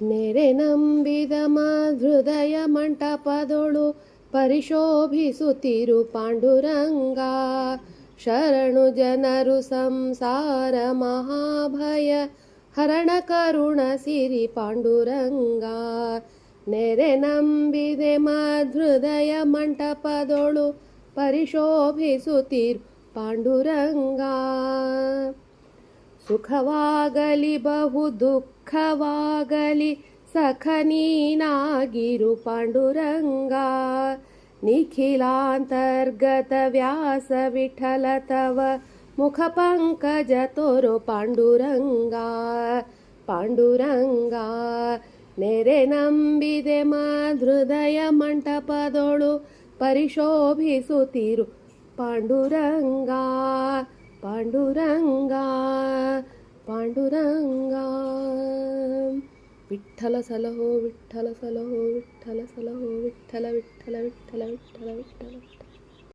ನೆರೆ ನಂಬಿದ ಹೃದಯ ಮಂಟಪದೊಳು ಪರಿಶೋಭಿಸುತ್ತಿರು ಪಾಂಡುರಂಗ. ಶರಣು ಜನರು ಸಂಸಾರ ಮಹಾಭಯ ಹರಣ ಕರುಣ ಸಿರಿ ಪಾಂಡುರಂಗ. ನೆರೆ ನಂಬಿದೆ ಹೃದಯ ಮಂಟಪದೊಳು ಪರಿಶೋಭಿಸುತ್ತಿರು ಪಾಂಡುರಂಗ. ಸುಖವಾಗಲಿ ಬಹು ದುಃಖವಾಗಲಿ ಸಖ ನೀನಾಗಿರು ಪಾಂಡುರಂಗ. ನಿಖಿಲಾಂತರ್ಗತ ವ್ಯಾಸ ವಿಠಲ ತವ ಮುಖ ಪಂಕಜ ತೋರೋ ಪಾಂಡುರಂಗ. ಪಾಂಡುರಂಗ ನೆರೆ ನಂಬಿದೆ ಹೃದಯ ಮಂಟಪದೊಳು ಪರಿಶೋಭಿಸುತ್ತಿರು ಪಾಂಡುರಂಗ. ಪಾಂಡುರಂಗ ಪಾಂಡುರಂಗ. ವಿಠ್ಠಲ ಸಲಹೋ ವಿಠ್ಠಲ ಸಲಹೋ ವಿಠ್ಠಲ ಸಲಹೋ ವಿಠ್ಠಲ ವಿಠ್ಠಲ ವಿಠ್ಠಲ ವಿಠ್ಠಲ ವಿಠ್ಠಲ ವಿಠ್ಠಲ.